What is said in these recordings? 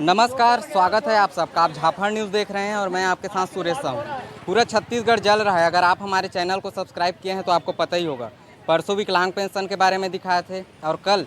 नमस्कार, स्वागत है आप सबका। आप झारखंड न्यूज़ देख रहे हैं और मैं आपके साथ सुरेश हूँ। पूरा छत्तीसगढ़ जल रहा है। अगर आप हमारे चैनल को सब्सक्राइब किए हैं तो आपको पता ही होगा। परसों विकलांग पेंशन के बारे में दिखाए थे और कल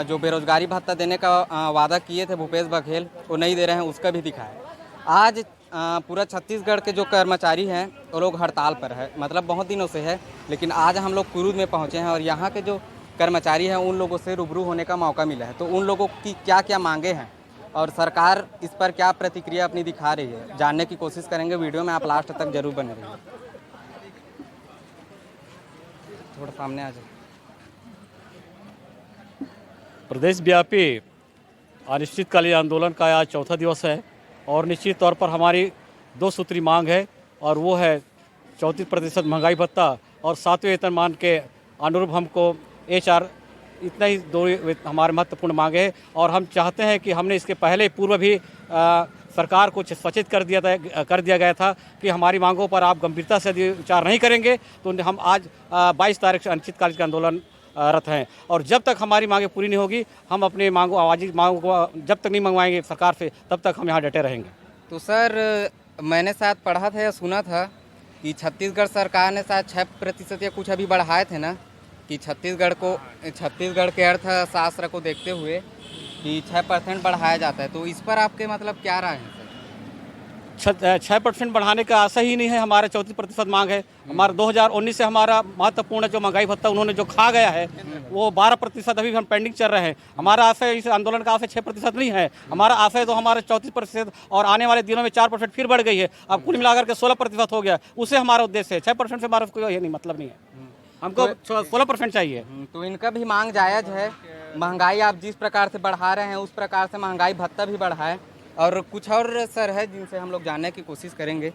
जो बेरोजगारी भत्ता देने का वादा किए थे भूपेश बघेल, वो नहीं दे रहे हैं, उसका भी दिखाया। आज पूरा छत्तीसगढ़ के जो कर्मचारी हैं वो लोग हड़ताल पर है, मतलब बहुत दिनों से है। लेकिन आज हम लोग कुरूद में पहुँचे हैं और यहाँ के जो कर्मचारी हैं उन लोगों से रूबरू होने का मौका मिला है। तो उन लोगों की क्या क्या मांगे हैं और सरकार इस पर क्या प्रतिक्रिया अपनी दिखा रही है, जानने की कोशिश करेंगे। वीडियो में आप लास्ट तक जरूर बने रहिए। थोड़ा सामने आ जाए। प्रदेश व्यापी अनिश्चितकालीन आंदोलन का आज चौथा दिवस है और निश्चित तौर पर हमारी दो सूत्री मांग है और वो है 34% महंगाई भत्ता और 7वें वेतनमान के अनुरूप हमको HR, इतना ही दो हमारे महत्वपूर्ण मांगे हैं। और हम चाहते हैं कि हमने इसके पहले पूर्व भी सरकार को सचेत कर दिया गया था कि हमारी मांगों पर आप गंभीरता से यदि विचार नहीं करेंगे तो हम आज 22 तारीख से अनिश्चितकालीन का आंदोलन रत हैं। और जब तक हमारी मांगें पूरी नहीं होगी, हम अपने आवाज़ी मांगों को जब तक नहीं मंगवाएंगे सरकार से, तब तक हम यहाँ डटे रहेंगे। तो सर, मैंने शायद पढ़ा था या सुना था कि छत्तीसगढ़ सरकार ने शायद 6% या कुछ अभी बढ़ाए थे ना, कि छत्तीसगढ़ के अर्थशास्त्र को देखते हुए कि 6% बढ़ाया जाता है। तो इस पर आपके मतलब क्या राय है सर? 6% बढ़ाने का आशा ही नहीं है। हमारा 34% मांग है। हमारा 2019 से हमारा महत्वपूर्ण जो महंगाई भत्ता उन्होंने जो खा गया है वो 12% अभी हम पेंडिंग चल रहे हैं। हमारा आशय इस आंदोलन का आशय 6% नहीं है। हमारा आशय तो हमारा 34% और आने वाले दिनों में 4% फिर बढ़ गई है। अब कुल मिलाकर के 16% हो गया। उसे हमारा उद्देश्य है। 6% से हमारा कोई नहीं मतलब नहीं है। हमको 16% चाहिए। तो इनका भी मांग जायज़ है। महंगाई आप जिस प्रकार से बढ़ा रहे हैं उस प्रकार से महंगाई भत्ता भी बढ़ाए। और कुछ और सर है जिनसे हम लोग जानने की कोशिश करेंगे,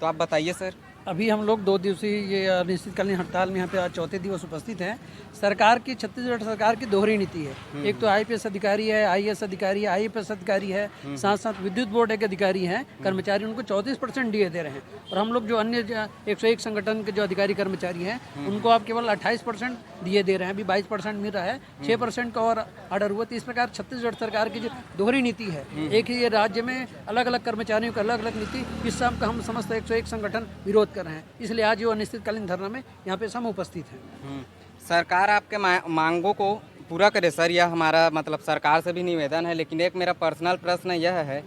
तो आप बताइए सर। अभी हम लोग 2 दिवसीय ये अनिश्चितकालीन हड़ताल में यहाँ पे आज चौथे दिवस उपस्थित हैं। सरकार की, छत्तीसगढ़ सरकार की दोहरी नीति है। एक तो IPS अधिकारी है, IAS अधिकारी है, IFS अधिकारी है, साथ साथ विद्युत बोर्ड के अधिकारी हैं। कर्मचारी उनको 34% DA दे रहे हैं और हम लोग जो अन्य 101 संगठन के जो अधिकारी कर्मचारी हैं उनको आप केवल 28% DA दे रहे हैं। अभी 22% मिल रहा है, 6% का और ऑर्डर हुआ। तो इस प्रकार छत्तीसगढ़ सरकार की जो दोहरी नीति है, एक ही राज्य में अलग अलग कर्मचारियों की अलग अलग नीति, इस सब का हम समस्त 101 संगठन विरोध कर रहे हैं। इसलिए आज जो अनिश्चितकालीन धरना में यहाँ पे सब उपस्थित हैं। सरकार आपके मांगों को पूरा करे सर, यह हमारा मतलब सरकार से भी निवेदन है। लेकिन एक मेरा पर्सनल प्रश्न यह है,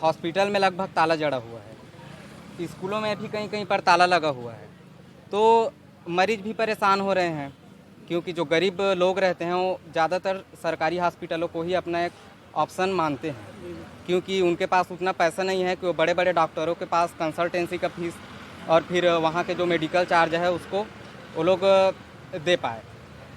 हॉस्पिटल में लगभग ताला जड़ा हुआ है, स्कूलों में भी कहीं कहीं पर ताला लगा हुआ है, तो मरीज भी परेशान हो रहे हैं। क्योंकि जो गरीब लोग रहते हैं वो ज़्यादातर सरकारी हॉस्पिटलों को ही अपना एक ऑप्शन मानते हैं, क्योंकि उनके पास उतना पैसा नहीं है कि वो बड़े बड़े डॉक्टरों के पास कंसल्टेंसी का फीस और फिर वहाँ के जो मेडिकल चार्ज है उसको वो लोग दे पाए।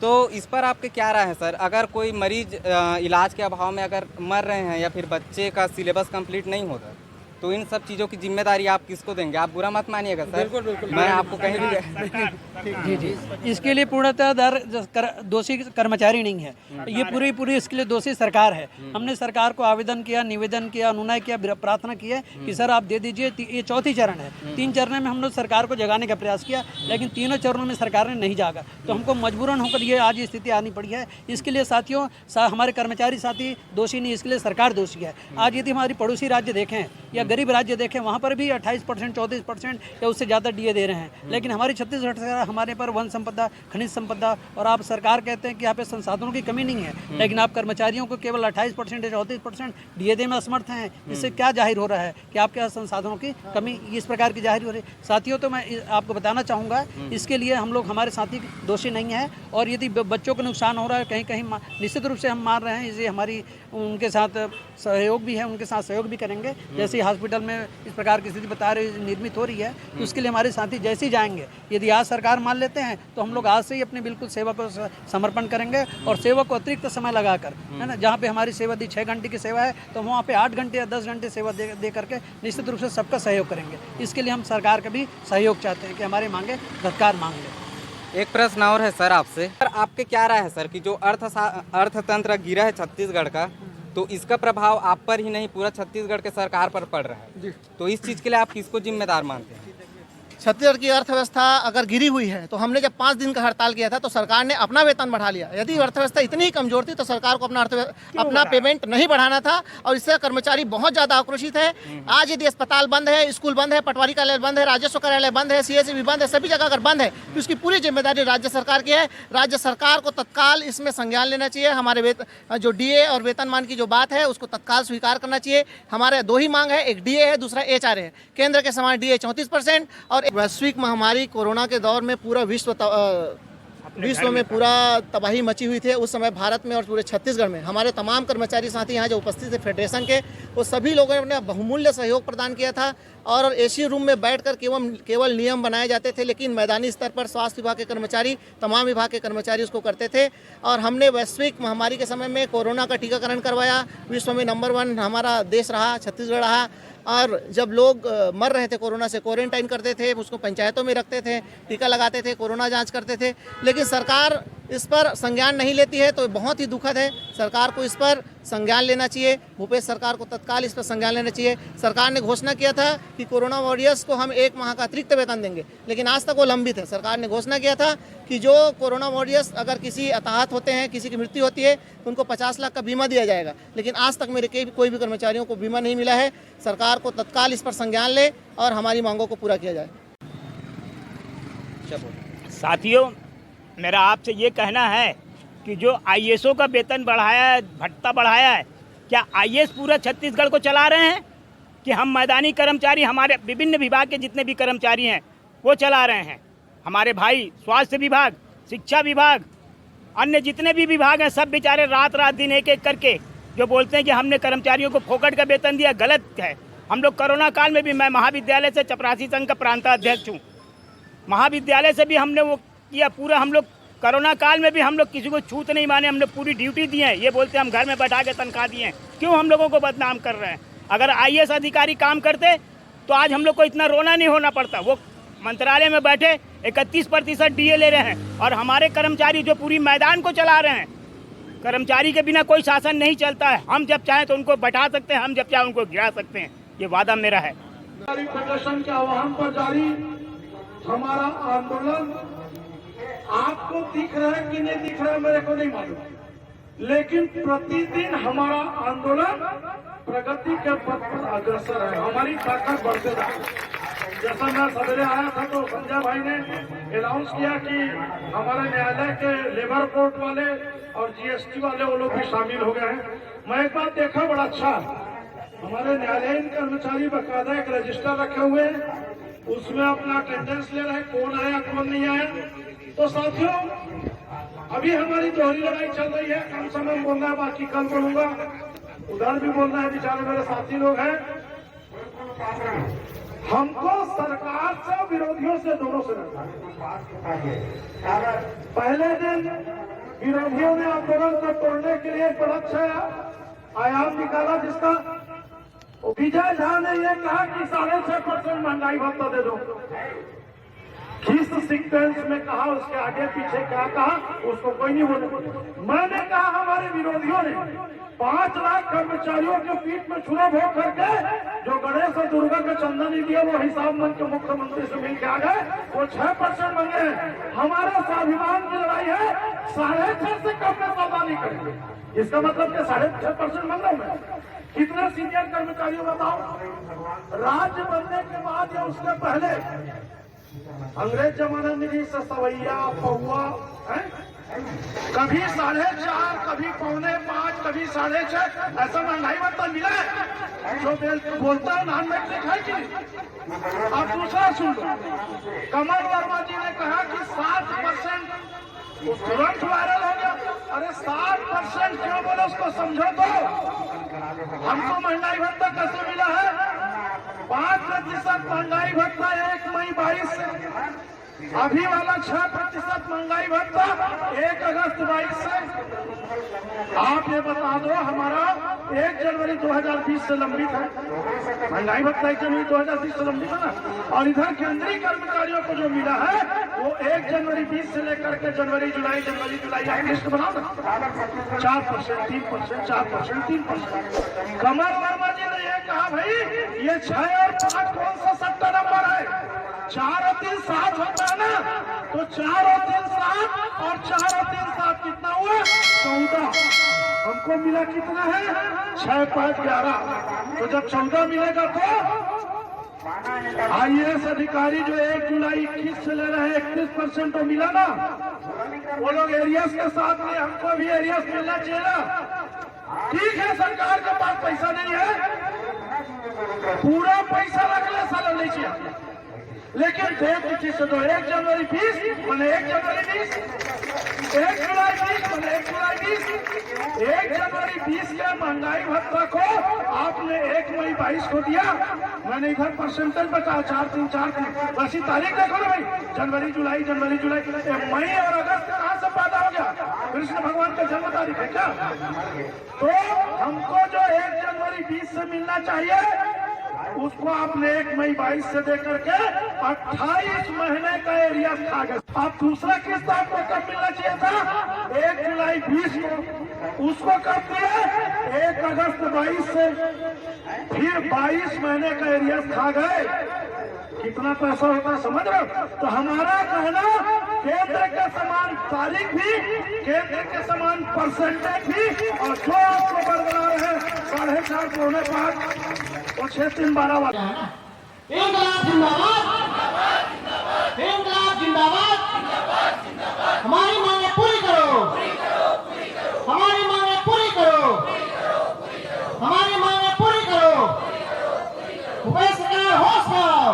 तो इस पर आपके क्या राय है सर? अगर कोई मरीज इलाज के अभाव में अगर मर रहे हैं या फिर बच्चे का सिलेबस कंप्लीट नहीं होता, तो इन सब चीज़ों की जिम्मेदारी आप किसको देंगे? आप बुरा मत मानिएगा सर। बिल्कुल, मैं आपको कहीं भी जी, इसके लिए पूर्णतः दोषी कर्मचारी नहीं है, ये पूरी इसके लिए दोषी सरकार है। हमने सरकार को आवेदन किया, निवेदन किया, अनुनय किया, प्रार्थना की है कि सर आप दे दीजिए। ये चौथी चरण है। 3 चरणों में हम लोग सरकार को जगाने का प्रयास किया, लेकिन तीनों चरणों में सरकार ने नहीं जागा, तो हमको मजबूरन होकर ये आज स्थिति आनी पड़ी है। इसके लिए साथियों, हमारे कर्मचारी साथी दोषी नहीं, इसके लिए सरकार दोषी है। आज यदि हमारी पड़ोसी राज्य देखें या गरीब राज्य देखें, वहाँ पर भी 28%, 34% या उससे ज़्यादा DA दे रहे हैं। लेकिन हमारी छत्तीसगढ़ सरकार, हमारे पर वन संपदा, खनिज संपदा, और आप सरकार कहते हैं कि यहाँ पे संसाधनों की कमी नहीं है, लेकिन आप कर्मचारियों को केवल 28% या 34% DA देने में असमर्थ हैं। इससे क्या जाहिर हो रहा है कि आपके यहाँ संसाधनों की कमी इस प्रकार की जाहिर हो रही है। साथियों, तो मैं आपको बताना चाहूँगा, इसके लिए हम लोग, हमारे साथी दोषी नहीं है। और यदि बच्चों को नुकसान हो रहा है कहीं कहीं, निश्चित रूप से हम मान रहे हैं, इसलिए हमारी उनके साथ सहयोग भी है, उनके साथ सहयोग भी करेंगे। जैसे हॉस्पिटल में इस प्रकार की स्थिति बता रही निर्मित हो रही है, तो उसके लिए हमारे साथी जैसे ही जाएंगे, यदि आज सरकार मान लेते हैं तो हम लोग आज से ही अपने बिल्कुल सेवा को समर्पण करेंगे। और सेवा को अतिरिक्त समय लगाकर, है ना, जहाँ पे हमारी सेवा दी 6 घंटे की सेवा है, तो वहाँ पे 8 घंटे या 10 घंटे सेवा दे करके निश्चित रूप से सबका सहयोग करेंगे। इसके लिए हम सरकार का भी सहयोग चाहते हैं कि हमारी मांगे तत्काल मांग लें। एक प्रश्न और है सर आपसे। सर, आपके क्या राय है सर कि जो अर्थतंत्र गिरा है छत्तीसगढ़ का, तो इसका प्रभाव आप पर ही नहीं पूरा छत्तीसगढ़ के सरकार पर पड़ रहा है, तो इस चीज़ के लिए आप किसको जिम्मेदार मानते हैं? छत्तीसगढ़ की अर्थव्यवस्था अगर गिरी हुई है तो हमने जब 5 दिन का हड़ताल किया था तो सरकार ने अपना वेतन बढ़ा लिया। यदि अर्थव्यवस्था इतनी ही कमजोर थी तो सरकार को अपना पेमेंट नहीं बढ़ाना था और इससे कर्मचारी बहुत ज़्यादा आक्रोशित है। आज यदि अस्पताल बंद है, स्कूल बंद है, पटवारी कार्यालय बंद है, राजस्व कार्यालय बंद है, CSE भी बंद है, सभी जगह अगर बंद है तो उसकी पूरी जिम्मेदारी राज्य सरकार की है। राज्य सरकार को तत्काल इसमें संज्ञान लेना चाहिए। हमारे जो DA और वेतनमान की जो बात है उसको तत्काल स्वीकार करना चाहिए। हमारे 2 ही मांग है, एक DA है, दूसरा HR है। केंद्र के समान DA 34% और वैश्विक महामारी कोरोना के दौर में पूरा विश्व में पूरा तबाही मची हुई थी। उस समय भारत में और पूरे छत्तीसगढ़ में हमारे तमाम कर्मचारी साथी यहाँ जो उपस्थित थे फेडरेशन के, वो सभी लोगों ने बहुमूल्य सहयोग प्रदान किया था और AC रूम में बैठकर केवल नियम बनाए जाते थे, लेकिन मैदानी स्तर पर स्वास्थ्य विभाग के कर्मचारी, तमाम विभाग के कर्मचारी उसको करते थे। और हमने वैश्विक महामारी के समय में कोरोना का टीकाकरण करवाया। विश्व में नंबर 1 हमारा देश रहा, छत्तीसगढ़ रहा। और जब लोग मर रहे थे कोरोना से, क्वारंटाइन करते थे, उसको पंचायतों में रखते थे, टीका लगाते थे, कोरोना जांच करते थे, लेकिन सरकार इस पर संज्ञान नहीं लेती है, तो बहुत ही दुखद है। सरकार को इस पर संज्ञान लेना चाहिए। भूपेश सरकार को तत्काल इस पर संज्ञान लेना चाहिए। सरकार ने घोषणा किया था कि कोरोना वॉरियर्स को हम 1 माह का अतिरिक्त वेतन देंगे, लेकिन आज तक वो लंबित है। सरकार ने घोषणा किया था कि जो कोरोना वॉरियर्स अगर किसी अताहत होते हैं, किसी की मृत्यु होती है तो उनको 50 लाख का बीमा दिया जाएगा, लेकिन आज तक मेरे कोई भी कर्मचारियों को बीमा नहीं मिला है। सरकार को तत्काल इस पर संज्ञान ले और हमारी मांगों को पूरा किया जाए। साथियों, मेरा आपसे ये कहना है कि जो IASओं का वेतन बढ़ाया है, भत्ता बढ़ाया है, क्या IAS पूरा छत्तीसगढ़ को चला रहे हैं कि हम मैदानी कर्मचारी, हमारे विभिन्न विभाग के जितने भी कर्मचारी हैं वो चला रहे हैं? हमारे भाई स्वास्थ्य विभाग, शिक्षा विभाग, अन्य जितने भी विभाग हैं, सब बेचारे रात दिन एक करके जो बोलते हैं कि हमने कर्मचारियों को फोकट का वेतन दिया, गलत है। हम लोग कोरोना काल में भी, मैं महाविद्यालय से चपरासी संघ का प्रांताध्यक्ष हूँ, महाविद्यालय से भी हमने वो किया पूरा। हम लोग कोरोना काल में भी हम लोग किसी को छूत नहीं माने, हमने पूरी ड्यूटी दी है। ये बोलते हैं हम घर में बैठा के तनख्वाह दिए हैं, क्यों हम लोगों को बदनाम कर रहे हैं? अगर IAS अधिकारी काम करते तो आज हम लोग को इतना रोना नहीं होना पड़ता। वो मंत्रालय में बैठे 31% DA ले रहे हैं और हमारे कर्मचारी जो पूरी मैदान को चला रहे हैं। कर्मचारी के बिना कोई शासन नहीं चलता है। हम जब चाहें तो उनको बैठा सकते हैं, हम जब चाहें उनको गिरा सकते हैं। ये वादा मेरा है। फेडरेशन के आह्वान पर जारी हमारा आंदोलन आपको दिख रहा है कि नहीं दिख रहा है मेरे को नहीं मालूम, लेकिन प्रतिदिन हमारा आंदोलन प्रगति के पथ पर अग्रसर है। हमारी ताकत बढ़ते जा रही है। जैसा मैं सवेरे आया था तो संजय भाई ने अनाउंस किया कि हमारे न्यायालय के लेबर कोर्ट वाले और GST वाले वो लोग भी शामिल हो गए हैं। मैं एक बात देखा, बड़ा अच्छा, हमारे न्यायालयीन कर्मचारी बकायदा एक रजिस्टर रखे हुए हैं, उसमें अपना अटेंडेंस ले रहे हैं, कौन आया कौन नहीं आया। तो साथियों, अभी हमारी दोहरी लड़ाई चल रही है। कम समय में बोलना है, बाकी कल बोलूंगा। उधर भी बोलना है, बेचारे मेरे साथी लोग हैं। हमको सरकार से, विरोधियों से, दोनों से लड़ना है। पहले दिन विरोधियों ने आंदोलन को तोड़ने के लिए बड़ा अच्छा आयाम निकाला, जिसका विजय झा ने यह कहा कि 6.5% महंगाई भत्ता दे दो। किस सीक्वेंस में कहा, उसके आगे पीछे क्या कहा, उसको कोई नहीं बोले। मैंने कहा हमारे विरोधियों ने 5 लाख कर्मचारियों के पीठ में छुरा भोग करके जो गणेश और दुर्गा का चंदा नहीं दिया, वो हिसाब मन के मुख्यमंत्री से मिल के आ गए, वो 6% मांगे। हमारा स्वाभिमान की लड़ाई है, 6.5 से कम में सौदा नहीं करेंगे। इसका मतलब कि 6.5% मांग रहा हूं मैं। कितने सीनियर कर्मचारियों बताओ, राज्य बनने के बाद या उसके पहले अंग्रेज जमाना निधि से सवैया पौआ कभी 4.5, कभी 4.25, कभी 6.5, ऐसा महंगाई भत्ता मिला है। जो बोलता है नान में खाई की। अब दूसरा सुन लो, कमल वर्मा जी ने कहा कि 7% तुरंत वायरल हो गया। अरे 7% क्यों बोले, उसको समझो तो। हमको महंगाई भत्ता कैसे मिला है? 5% महंगाई भत्ता 1 मई 22 से, अभी वाला 6% महंगाई भत्ता 1 अगस्त 22 से। आप ये बता दो, हमारा 1 जनवरी 2020 से लंबित है महंगाई भत्ता, 1 जनवरी 2020 से लंबित है ना। और इधर केंद्रीय कर्मचारियों को जो मिला है वो 1 जनवरी 20 से लेकर के जनवरी जुलाई आप लिस्ट बनाओ ना, 4%, 3%, 4%, 3%। कमल वर्मा जी ने यह कहा, भाई ये 6 और 5 कौन सा 70 नंबर है? 4 और 3 7 होता है ना, तो 4 और 3 7 और 4 और 3 7 कितना हुआ? 14। हमको मिला कितना है? 6 5 11। तो जब 14 मिलेगा तो IAS अधिकारी जो 1 जुलाई 21 से ले रहे हैं 31% तो मिला ना, वो लोग एरियस के साथ में, हमको भी एरियस मिलना चाहिए ना। ठीक है, सरकार के पास पैसा नहीं है, पूरा पैसा लगले साला नहीं चाहिए, लेकिन दे किसी से दो। 1 जनवरी 20 मैंने 1 जनवरी 20, 1 जुलाई 20 मैंने 1 जुलाई 20, 1 जनवरी 20 के महंगाई भत्ता को आपने 1 मई 22 को दिया। मैंने इधर परसेंटेज बताया 4-3 वैसी तारीख देखो ना भाई, जनवरी जुलाई मई और अगस्त कहाँ से पैदा हो गया? कृष्ण भगवान का जन्म तारीख है क्या? तो हमको जो 1 जनवरी 20 से मिलना चाहिए उसको आपने 1 मई 22 से दे करके 28 महीने का एरिया खा गए। अब दूसरा किस्त आपको कब मिलना चाहिए था? 1 जुलाई 20 को, उसको कब दिया? 1 अगस्त 22 से, फिर 22 महीने का एरिया खा गए। कितना पैसा होता है समझ रहे हो? तो हमारा कहना, केंद्र के समान तारीख भी, केंद्र के समान परसेंटेज भी, और जो आपको बरकरार है 4.5 पौने 5 और 6 3 12 वाला। इंकलाब जिंदाबाद, इंकलाब जिंदाबाद, हमारी मांगे पूरी करो, हमारी मांगे पूरी करो, हमारी मांगे पूरी करो। भूपेश सरकार होश में आओ,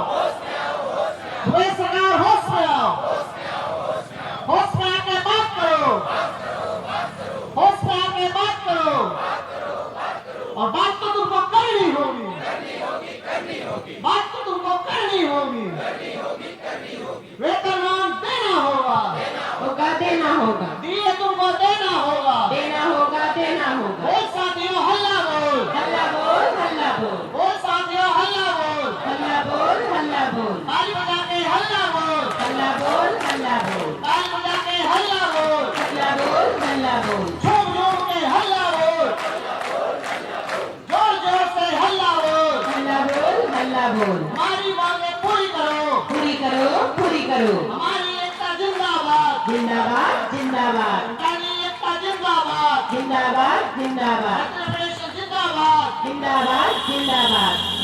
भूपेश सरकार होश में आओ, होश में आके बात करो, होश में आके बात करो, और बात तो तुमको करनी होगी, बात तो तुमको करनी होगी, वेतनमान देना होगा, देना होगा, दिए तुमको देना होगा, देना होगा, देना होगा। बोल साथियों हल्ला बोल, हल्ला बोल, हल्ला बोल, बोल साथियों हल्ला बोल, हल्ला बोल, हल्ला बोल, ताली बजा के हल्ला बोल, हल्ला बोल, हल्ला बोल, ताली बजा के हल्ला बोल, हल्ला बोल, हल्ला बोल, झूम झूम के हल्ला बोल, जोर जोर से हल्ला बोल, हल्ला बोल, हल्ला बोल। हमारी मांगे पूरी करो, पूरी करो, पूरी करो। हमारी एकता जिंदाबाद, जिंदाबाद, जिंदाबाद, हमारी एकता जिंदाबाद, जिंदाबाद, जिंदाबाद, जिंदाबाद, जिंदाबाद, जिंदाबाद।